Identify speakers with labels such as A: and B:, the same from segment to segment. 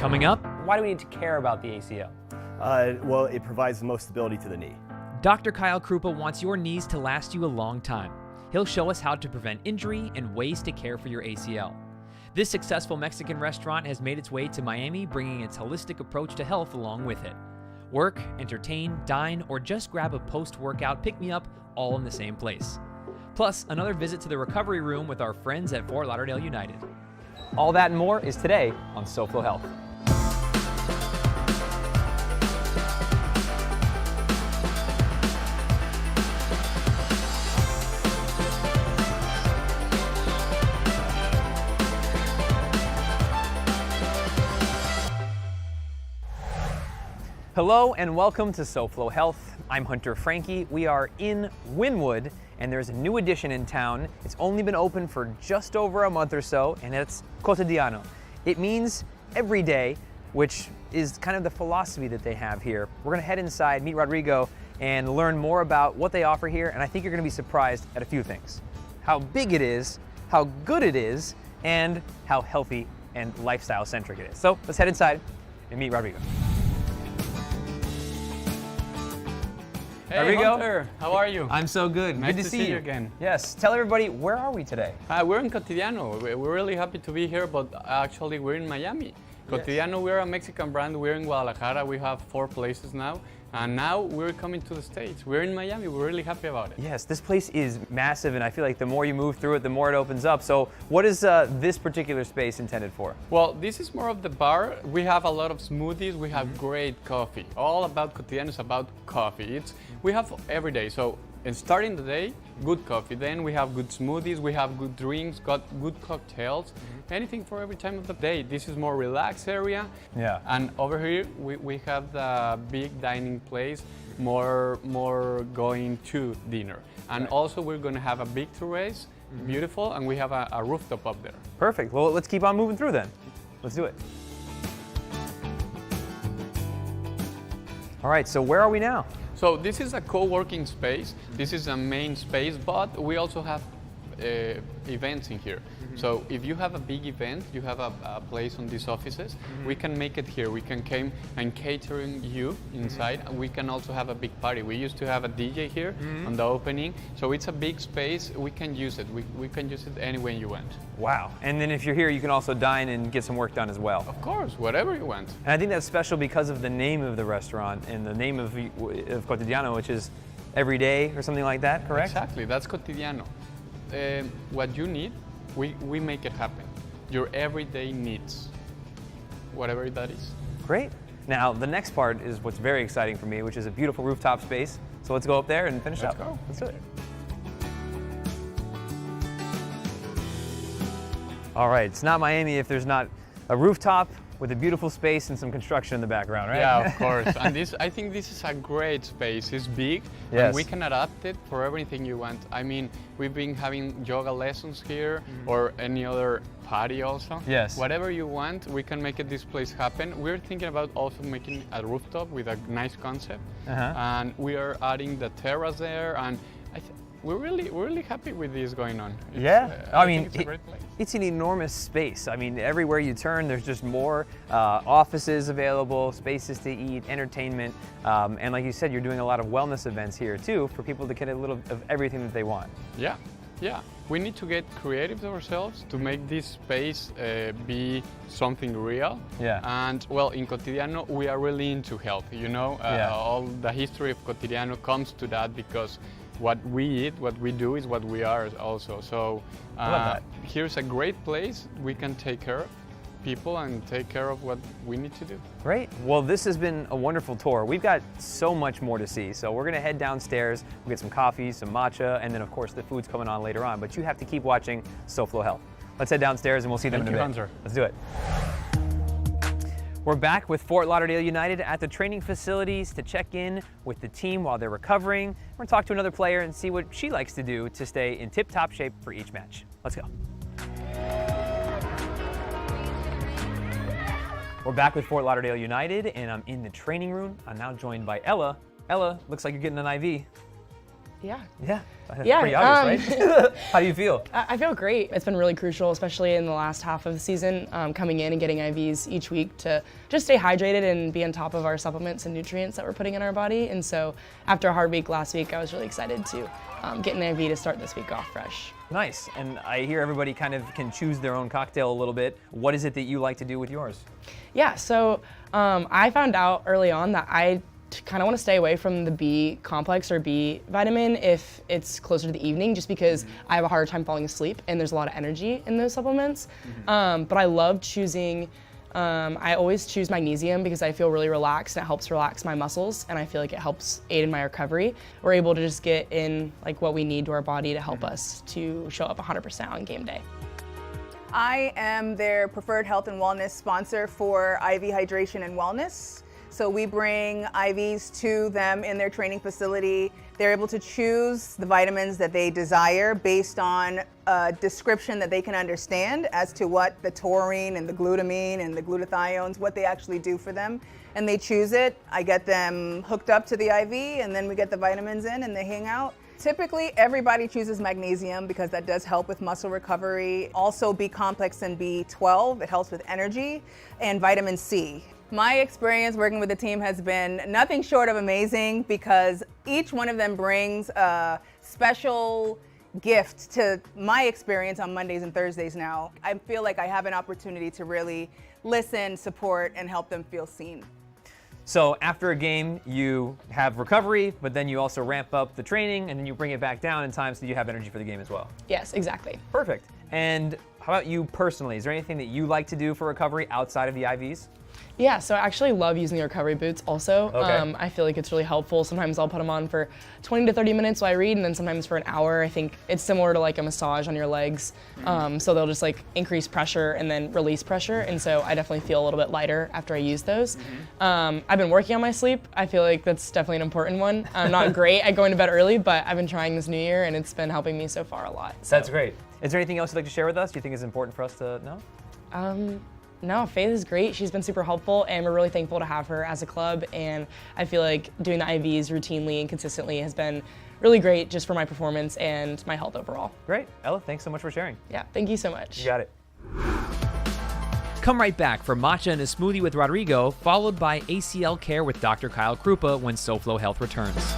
A: Coming up, why do we need to care about the ACL?
B: Well, it provides the most stability to the knee.
A: Dr. Kyle Krupa wants your knees to last you a long time. He'll show us how to prevent injury and ways to care for your ACL. This successful Mexican restaurant has made its way to Miami, bringing its holistic approach to health along with it. Work, entertain, dine, or just grab a post-workout pick-me-up all in the same place. Plus, another visit to the recovery room with our friends at Fort Lauderdale United. All that and more is today on SoFlo Health. Hello and welcome to SoFlo Health. I'm Hunter Frankie. We are in Wynwood and there's a new addition in town. It's only been open for just over a month or so, and it's Cotidiano. It means every day, which is kind of the philosophy that they have here. We're gonna head inside, meet Rodrigo, and learn more about what they offer here, and I think you're gonna be surprised at a few things. How big it is, how good it is, and how healthy and lifestyle centric it is. So let's head inside and meet Rodrigo.
C: Hey,
A: Rodrigo.
C: Hunter, how are you?
A: I'm so good.
C: Nice
A: Good to see you
C: again.
A: Yes. Tell everybody, where are we today?
C: We're in Cotidiano. We're really happy to be here, but actually we're in Miami. Cotidiano, we're a Mexican brand. We're in Guadalajara. We have 4 places now. And now we're coming to the States. We're in Miami. We're really happy about it.
A: Yes, this place is massive, and I feel like the more you move through it, the more it opens up. So what is this particular space intended for?
C: Well, this is more of the bar. We have a lot of smoothies. We have great coffee. All about Cotidiano is about coffee. We have every day. So starting the day, good coffee. Then we have good smoothies. We have good drinks, got good cocktails. Anything for every time of the day. This is more relaxed area.
A: Yeah.
C: And over here, we have the big dining place, more going to dinner. And also we're going to have a big terrace, beautiful, and we have a rooftop up there.
A: Perfect. Well, let's keep on moving through then. Let's do it. All right, so where are we now?
C: So this is a co-working space. This is a main space, but we also have events in here. So if you have a big event, you have a place on these offices, we can make it here. We can come and catering you inside. And we can also have a big party. We used to have a DJ here on the opening. So it's a big space. We can use it. We can use it any way you want.
A: Wow. And then if you're here, you can also dine and get some work done as well.
C: Of course, whatever you want.
A: And I think that's special because of the name of the restaurant and the name of Cotidiano, which is every day or something like that, correct?
C: Exactly, that's Cotidiano. What you need, we make it happen. Your everyday needs, whatever that is.
A: Great. Now, the next part is what's very exciting for me, which is a beautiful rooftop space. So let's go up there and finish up.
C: Let's go.
A: Let's do it. All right, it's not Miami if there's not a rooftop with a beautiful space and some construction in the background, right?
C: Yeah, of course. And I think this is a great space. It's big,
A: yes.
C: And we can adapt it for everything you want. I mean, we've been having yoga lessons here or any other party also.
A: Yes.
C: Whatever you want, we can make this place happen. We're thinking about also making a rooftop with a nice concept. And we are adding the terrace there, and we're really happy with this going on.
A: I mean,
C: it's a great place.
A: It's an enormous space. I mean, everywhere you turn, there's just more offices available, spaces to eat, entertainment, and like you said, you're doing a lot of wellness events here too for people to get a little of everything that they want.
C: Yeah. We need to get creative ourselves to make this space be something real.
A: Yeah.
C: And well, in Cotidiano, we are really into health. You know, all the history of Cotidiano comes to that because what we eat, what we do is what we are also. So here's a great place we can take care of people and take care of what we need to do.
A: Great. Well, this has been a wonderful tour. We've got so much more to see. So we're going to head downstairs, we'll get some coffee, some matcha, and then of course the food's coming on later on. But you have to keep watching SoFlo Health. Let's head downstairs and we'll see them in a bit.
C: Hunter.
A: Let's do it. We're back with Fort Lauderdale United at the training facilities to check in with the team while they're recovering. We're going to talk to another player and see what she likes to do to stay in tip-top shape for each match. Let's go. We're back with Fort Lauderdale United, and I'm in the training room. I'm now joined by Ella. Ella, looks like you're getting an IV. Yeah, that's
D: Yeah,
A: pretty obvious, right? How do you feel?
D: I feel great. It's been really crucial, especially in the last half of the season, coming in and getting IVs each week to just stay hydrated and be on top of our supplements and nutrients that we're putting in our body. And so after a hard week last week, I was really excited to get an IV to start this week off fresh.
A: Nice, and I hear everybody kind of can choose their own cocktail a little bit. What is it that you like to do with yours?
D: Yeah, so I found out early on that I kind of want to stay away from the B complex or B vitamin if it's closer to the evening, just because I have a harder time falling asleep and there's a lot of energy in those supplements. But I love choosing, I always choose magnesium because I feel really relaxed and it helps relax my muscles, and I feel like it helps aid in my recovery. We're able to just get in like what we need to our body to help us to show up 100% on game day.
E: I am their preferred health and wellness sponsor for IV hydration and wellness. So we bring IVs to them in their training facility. They're able to choose the vitamins that they desire based on a description that they can understand as to what the taurine and the glutamine and the glutathiones, what they actually do for them. And they choose it. I get them hooked up to the IV, and then we get the vitamins in and they hang out. Typically, everybody chooses magnesium because that does help with muscle recovery. Also B complex and B12, it helps with energy, and vitamin C. My experience working with the team has been nothing short of amazing because each one of them brings a special gift to my experience on Mondays and Thursdays now. I feel like I have an opportunity to really listen, support, and help them feel seen.
A: So after a game, you have recovery, but then you also ramp up the training, and then you bring it back down in time so you have energy for the game as well.
D: Yes, exactly.
A: Perfect. And how about you personally? Is there anything that you like to do for recovery outside of the IVs?
D: Yeah, so I actually love using the recovery boots also.
A: Okay.
D: I feel like it's really helpful. Sometimes I'll put them on for 20 to 30 minutes while I read, and then sometimes for an hour. I think it's similar to like a massage on your legs. So they'll just like increase pressure and then release pressure. And so I definitely feel a little bit lighter after I use those. I've been working on my sleep. I feel like that's definitely an important one. I'm not great at going to bed early, but I've been trying this new year and it's been helping me so far a lot. So.
A: That's great. Is there anything else you'd like to share with us? Do you think is important for us to know?
D: No, Faith is great. She's been super helpful, and we're really thankful to have her as a club. And I feel like doing the IVs routinely and consistently has been really great just for my performance and my health overall.
A: Great. Ella, thanks so much for sharing.
D: Yeah, thank you so much.
A: You got it. Come right back for Matcha and a Smoothie with Rodrigo, followed by ACL Care with Dr. Kyle Krupa when SoFlo Health returns.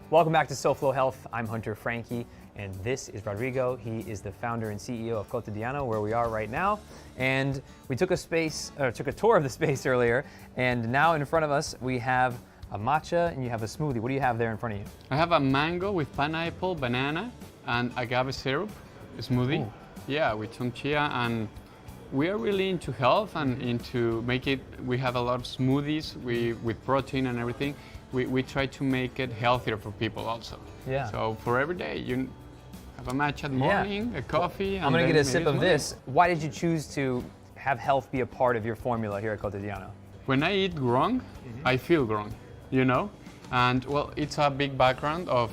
A: Welcome back to SoFlo Health. I'm Hunter Frankie, and this is Rodrigo. He is the founder and CEO of Cotidiano, where we are right now. And we took a tour of the space earlier, and now in front of us we have a matcha and you have a smoothie. What do you have there in front of you?
C: I have a mango with pineapple, banana, and agave syrup smoothie.
A: Ooh.
C: Yeah, with some chia, and we are really into health and into we have a lot of smoothies with protein and everything. We try to make it healthier for people also.
A: Yeah.
C: So for every day, you have a matcha in the morning, a coffee.
A: I'm going to get a sip of this. Why did you choose to have health be a part of your formula here at Cotidiano?
C: When I eat wrong, I feel wrong, you know? And well, it's a big background of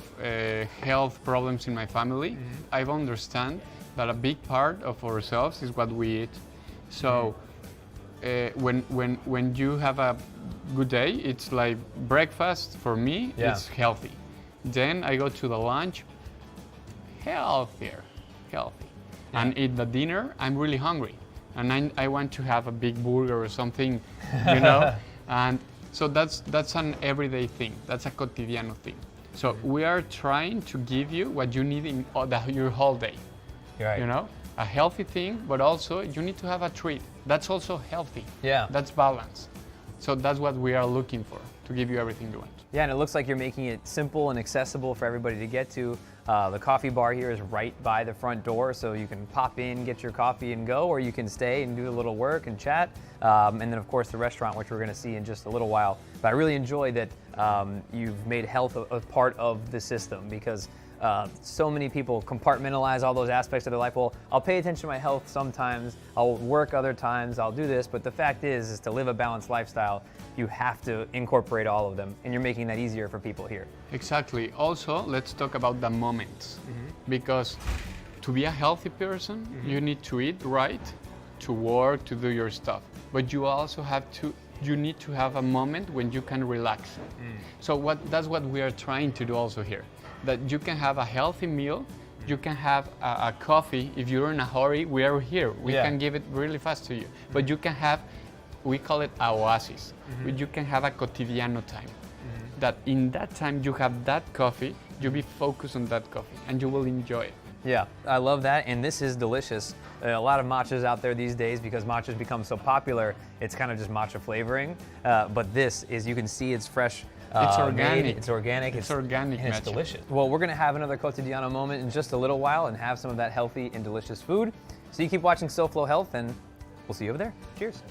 C: health problems in my family. I understand that a big part of ourselves is what we eat. So when you have a good day, it's like breakfast for me, it's healthy. Then I go to the lunch, healthy. And eat the dinner, I'm really hungry. And I want to have a big burger or something, you know? And so that's an everyday thing. That's a cotidiano thing. So we are trying to give you what you need in your whole day.
A: Right.
C: You know? A healthy thing, but also you need to have a treat. That's also healthy.
A: Yeah.
C: That's balance. So that's what we are looking for, to give you everything you want.
A: Yeah, and it looks like you're making it simple and accessible for everybody to get to. The coffee bar here is right by the front door, so you can pop in, get your coffee and go, or you can stay and do a little work and chat. And then of course the restaurant, which we're gonna see in just a little while. But I really enjoy that you've made health a part of the system, because so many people compartmentalize all those aspects of their life. Well, I'll pay attention to my health sometimes, I'll work other times, I'll do this, but the fact is to live a balanced lifestyle, you have to incorporate all of them, and you're making that easier for people here.
C: Exactly. Also, let's talk about the moments, because to be a healthy person, you need to eat right, to work, to do your stuff, but you also you need to have a moment when you can relax. So that's what we are trying to do also here, that you can have a healthy meal, you can have a coffee. If you're in a hurry, we are here. We can give it really fast to you. But you can have, we call it a oasis. You can have a cotidiano time. That in that time you have that coffee, you be focused on that coffee, and you will enjoy it.
A: Yeah, I love that, and this is delicious. A lot of matchas out there these days, because matchas become so popular, it's kind of just matcha flavoring. But this is, you can see it's fresh.
C: It's organic.
A: It's organic.
C: It's organic,
A: and it's
C: matcha.
A: delicious. Well, we're gonna have another Cotidiano moment in just a little while and have some of that healthy and delicious food. So you keep watching SoFlo Health, and we'll see you over there. Cheers.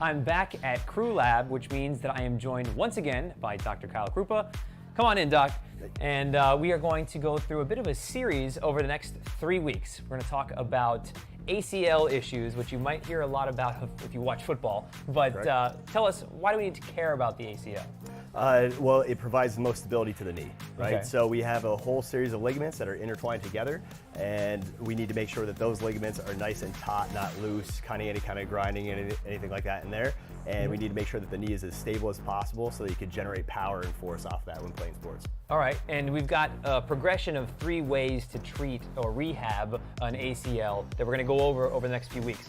A: I'm back at Crew Lab, which means that I am joined once again by Dr. Kyle Krupa. Come on in, Doc. And we are going to go through a bit of a series over the next 3 weeks. We're going to talk about ACL issues, which you might hear a lot about if you watch football. But tell us, why do we need to care about the ACL?
B: Well, it provides the most stability to the knee, right?
A: Okay.
B: So we have a whole series of ligaments that are intertwined together, and we need to make sure that those ligaments are nice and taut, not loose, any kind of grinding, anything like that in there. And we need to make sure that the knee is as stable as possible so that you can generate power and force off that when playing sports.
A: All right, and we've got a progression of 3 ways to treat or rehab an ACL that we're going to go over the next few weeks.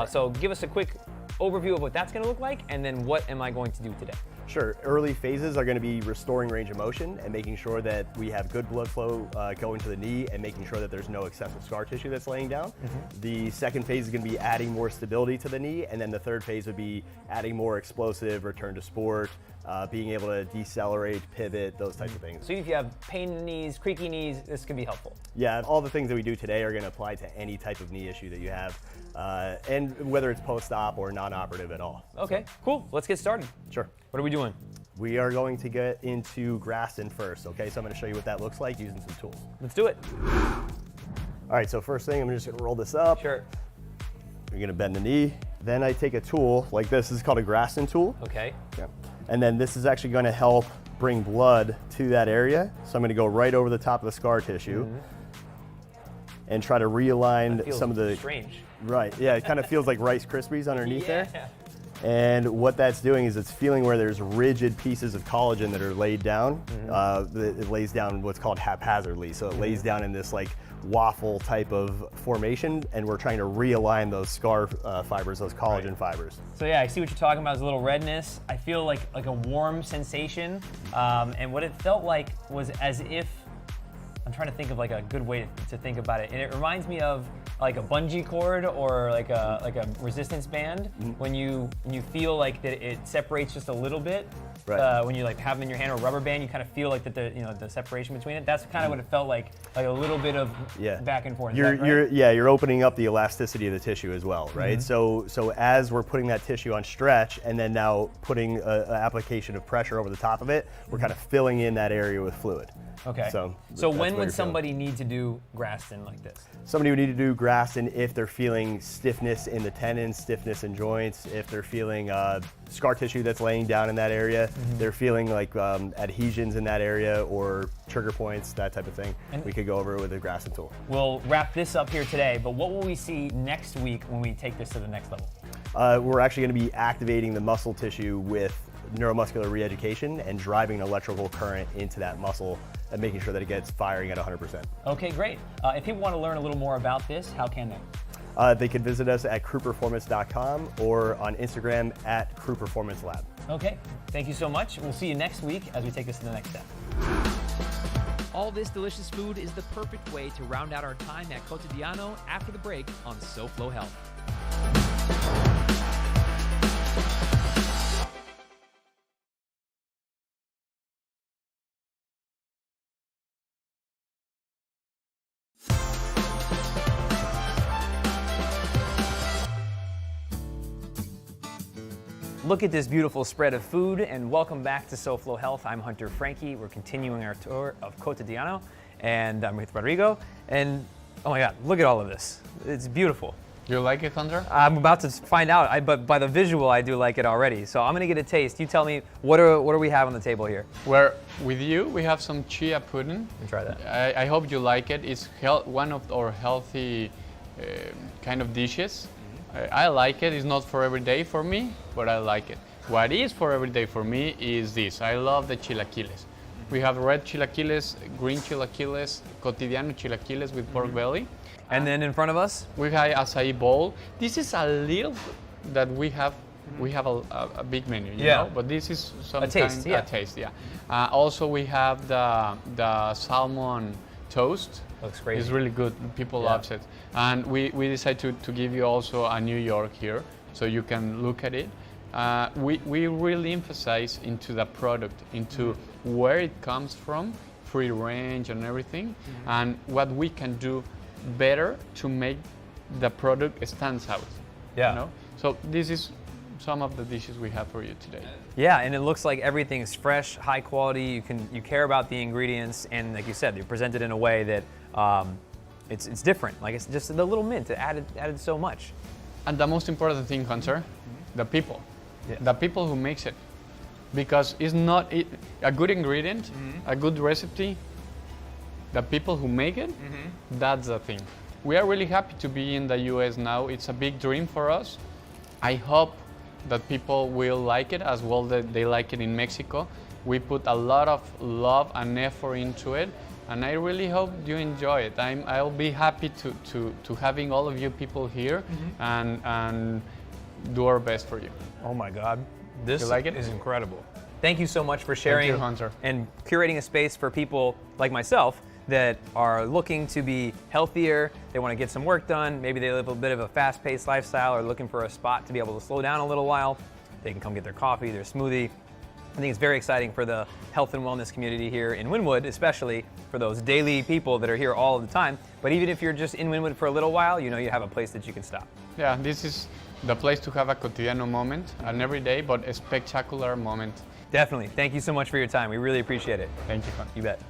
A: So give us a quick overview of what that's going to look like, and then what am I going to do today?
B: Sure. Early phases are going to be restoring range of motion and making sure that we have good blood flow going to the knee and making sure that there's no excessive scar tissue that's laying down. The second phase is going to be adding more stability to the knee, and then the third phase would be adding more explosive, return to sport, being able to decelerate, pivot, those types of things.
A: So if you have pain in the knees, creaky knees, this can be helpful.
B: Yeah, all the things that we do today are going to apply to any type of knee issue that you have, and whether it's post-op or non-operative at all.
A: Okay, cool. Let's get started.
B: Sure.
A: What are we doing?
B: We are going to get into Graston first, okay? So I'm going to show you what that looks like using some tools.
A: Let's do it.
B: All right, so first thing, I'm just going to roll this up.
A: Sure.
B: You're going to bend the knee. Then I take a tool like this. This is called a Graston tool.
A: Okay.
B: Yeah. And then this is actually going to help bring blood to that area. So I'm going to go right over the top of the scar tissue and try to realign some of the...
A: strange.
B: Right, yeah, it kind of feels like Rice Krispies underneath there.
A: Yeah.
B: And what that's doing is it's feeling where there's rigid pieces of collagen that are laid down. It lays down what's called haphazardly. So it lays down in this like waffle type of formation, and we're trying to realign those scar fibers, those collagen fibers.
A: So yeah, I see what you're talking about. There's a little redness. I feel like a warm sensation. And what it felt like was as if, I'm trying to think of like a good way to think about it. And it reminds me of like a bungee cord or like a resistance band when you feel like that it separates just a little bit. Right. When you like have them in your hand, or a rubber band, you kind of feel like that the separation between it. That's kind of what it felt like a little bit of back and forth.
B: You're opening up the elasticity of the tissue as well, right? So as we're putting that tissue on stretch and then now putting an application of pressure over the top of it, we're kind of filling in that area with fluid.
A: Okay. So when would somebody need to do Graston like this?
B: Somebody would need to do Graston if they're feeling stiffness in the tendons, stiffness in joints, if they're feeling scar tissue that's laying down in that area, they're feeling like adhesions in that area or trigger points, that type of thing. And we could go over it with a Graston tool. We'll
A: wrap this up here today, but what will we see next week when we take this to the next level?
B: We're actually going to be activating the muscle tissue with neuromuscular re-education and driving an electrical current into that muscle and making sure that it gets firing at 100%.
A: Okay, great. If people want to learn a little more about this, how can they?
B: They can visit us at crewperformance.com or on Instagram at crewperformancelab.
A: Okay, thank you so much. We'll see you next week as we take this to the next step. All this delicious food is the perfect way to round out our time at Cotidiano after the break on SoFlo Health. look at this beautiful spread of food, and welcome back to SoFlo Health. I'm Hunter Frankie. We're continuing our tour of Cotidiano, and I'm with Rodrigo. And oh my God, look at all of this. It's beautiful.
C: You like it, Hunter?
A: I'm about to find out, but by the visual, I do like it already. So I'm gonna get a taste. You tell me, what do we have on the table here?
C: Where with you, we have some chia pudding.
A: Let me try that.
C: I hope you like it. It's one of our healthy kind of dishes. I like it. It's not for every day for me, but I like it. What is for every day for me is this. I love the chilaquiles. We have red chilaquiles, green chilaquiles, cotidiano chilaquiles with pork belly.
A: And then in front of us,
C: we have acai bowl. This is a little that we have. We have a big menu, you know, but this is some
A: a taste.
C: Also, we have the salmon toast.
A: Looks crazy.
C: It's really good. People love it. And we decided to give you also a New York here, so you can look at it. We really emphasize into the product, into where it comes from, free range and everything, and what we can do better to make the product stands out.
A: Yeah.
C: You know? So this is some of the dishes we have for you today.
A: Yeah, and it looks like everything is fresh, high quality. You care about the ingredients, and like you said, they're presented in a way that it's different. Like it's just the little mint. It added so much.
C: And the most important thing, Hunter, the people.
A: Yeah.
C: The people who makes it, because it's not a good ingredient, a good recipe. The people who make it, that's the thing. We are really happy to be in the US now. It's a big dream for us. I hope that people will like it as well that they like it in Mexico. We put a lot of love and effort into it, and I really hope you enjoy it. I'll be happy to having all of you people here and do our best for you.
A: Oh my God, this
C: You like it?
A: is incredible. Thank you so much for sharing
C: Thank you, Hunter.
A: and curating a space for people like myself that are looking to be healthier. They want to get some work done. Maybe they live a bit of a fast-paced lifestyle or looking for a spot to be able to slow down a little while. They can come get their coffee, their smoothie. I think it's very exciting for the health and wellness community here in Wynwood, especially for those daily people that are here all the time. But even if you're just in Wynwood for a little while, you know you have a place that you can stop.
C: Yeah, this is the place to have a cotidiano moment, an everyday but a spectacular moment.
A: Definitely. Thank you so much for your time. We really appreciate it.
C: Thank you, Juan.
A: You bet.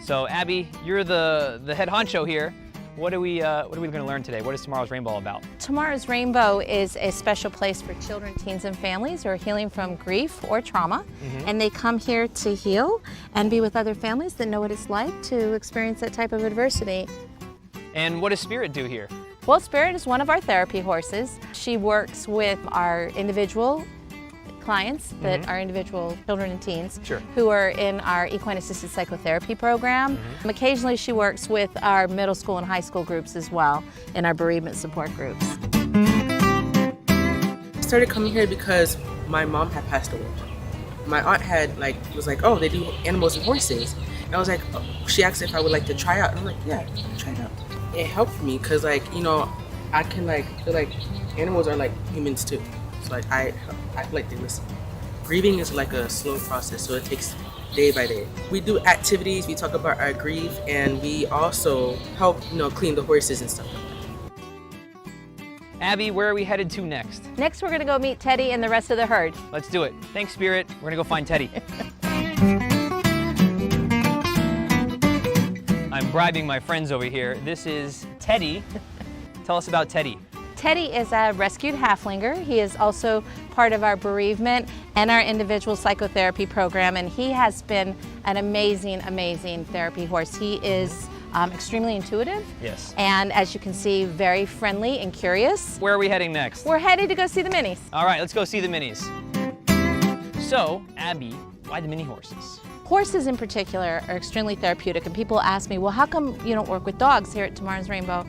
A: So Abby, you're the head honcho here. What are we going to learn today? What is tomorrow's rainbow about?
F: Tomorrow's Rainbow is a special place for children, teens, and families who are healing from grief or trauma. And they come here to heal and be with other families that know what it's like to experience that type of adversity.
A: And what does Spirit do here?
F: Well, Spirit is one of our therapy horses. She works with our individual clients that are individual children and teens who are in our equine assisted psychotherapy program. Occasionally she works with our middle school and high school groups as well in our bereavement support groups.
G: I started coming here because my mom had passed away. My aunt was like, oh, they do animals and horses. And I was like, oh. She asked if I would like to try out. And I'm like, yeah, try it out. It helped me because I can feel like animals are like humans too. So I feel like they listen. Grieving is like a slow process, so it takes day by day. We do activities, we talk about our grief, and we also help, clean the horses and stuff like that.
A: Abby, where are we headed to next?
F: Next we're going to go meet Teddy and the rest of the herd.
A: Let's do it. Thanks, Spirit. We're going to go find Teddy. I'm bribing my friends over here. This is Teddy. Tell us about Teddy.
F: Teddy is a rescued halflinger. He is also part of our bereavement and our individual psychotherapy program, and he has been an amazing, amazing therapy horse. He is extremely intuitive.
A: Yes.
F: And as you can see, very friendly and curious.
A: Where are we heading next?
F: We're headed to go see the minis.
A: All right, let's go see the minis. So, Abby, why the mini horses?
F: Horses in particular are extremely therapeutic, and people ask me, well, how come you don't work with dogs here at Tomorrow's Rainbow?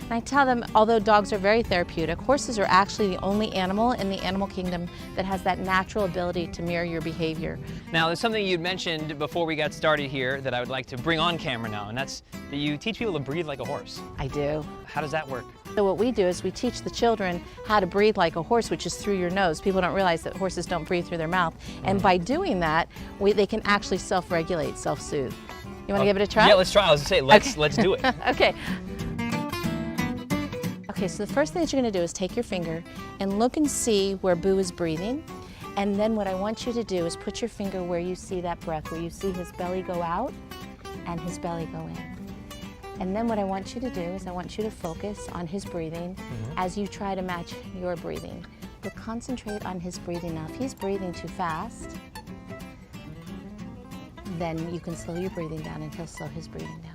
F: And I tell them, although dogs are very therapeutic, horses are actually the only animal in the animal kingdom that has that natural ability to mirror your behavior.
A: Now, there's something you'd mentioned before we got started here that I would like to bring on camera now, and that's that you teach people to breathe like a horse.
F: I do.
A: How does that work?
F: So what we do is we teach the children how to breathe like a horse, which is through your nose. People don't realize that horses don't breathe through their mouth. And by doing that, they can actually self-regulate, self-soothe. You want to give it a try?
A: Yeah, let's try. I was going to say, let's do it.
F: Okay. Okay, so the first thing that you're going to do is take your finger and look and see where Boo is breathing. And then what I want you to do is put your finger where you see that breath, where you see his belly go out and his belly go in. And then what I want you to do is I want you to focus on his breathing as you try to match your breathing. But concentrate on his breathing. Now, if he's breathing too fast, then you can slow your breathing down and he'll slow his breathing down.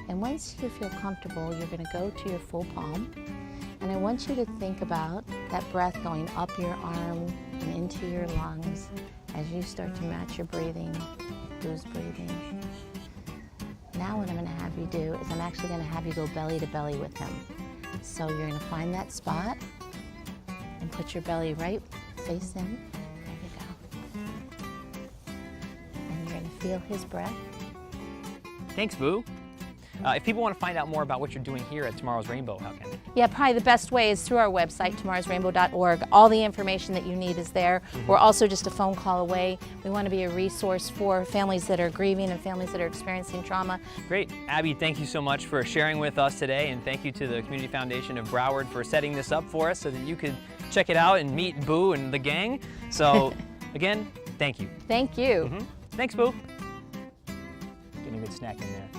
F: And once you feel comfortable, you're going to go to your full palm. And I want you to think about that breath going up your arm and into your lungs as you start to match your breathing with Boo's breathing. Now what I'm going to have you do is I'm actually going to have you go belly to belly with him. So you're going to find that spot and put your belly right face in. There you go. And you're going to feel his breath.
A: Thanks, Boo. If people want to find out more about what you're doing here at Tomorrow's Rainbow, how can they?
F: Yeah, probably the best way is through our website, tomorrowsrainbow.org. All the information that you need is there. We're also just a phone call away. We want to be a resource for families that are grieving and families that are experiencing trauma.
A: Great. Abby, thank you so much for sharing with us today, and thank you to the Community Foundation of Broward for setting this up for us so that you could check it out and meet Boo and the gang. So, again, thank you.
F: Thank you.
A: Thanks, Boo. Getting a good snack in there.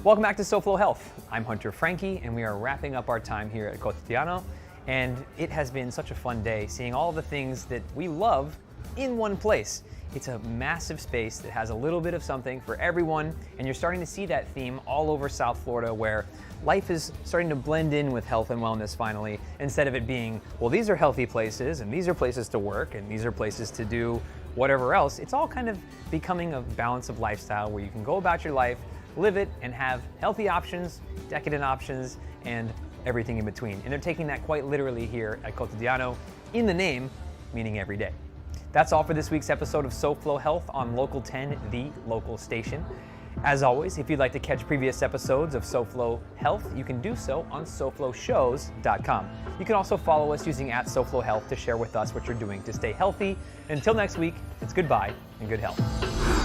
A: Welcome back to SoFlo Health. I'm Hunter Frankie, and we are wrapping up our time here at Cotidiano. And it has been such a fun day seeing all the things that we love in one place. It's a massive space that has a little bit of something for everyone, and you're starting to see that theme all over South Florida, where life is starting to blend in with health and wellness finally, instead of it being, well, these are healthy places, and these are places to work, and these are places to do whatever else. It's all kind of becoming a balance of lifestyle where you can go about your life, live it, and have healthy options, decadent options, and everything in between. And they're taking that quite literally here at Cotidiano, in the name, meaning every day. That's all for this week's episode of SoFlo Health on Local 10, the local station. As always, if you'd like to catch previous episodes of SoFlo Health, you can do so on SoFloShows.com. You can also follow us using @SoFlo Health to share with us what you're doing to stay healthy. Until next week, it's goodbye and good health.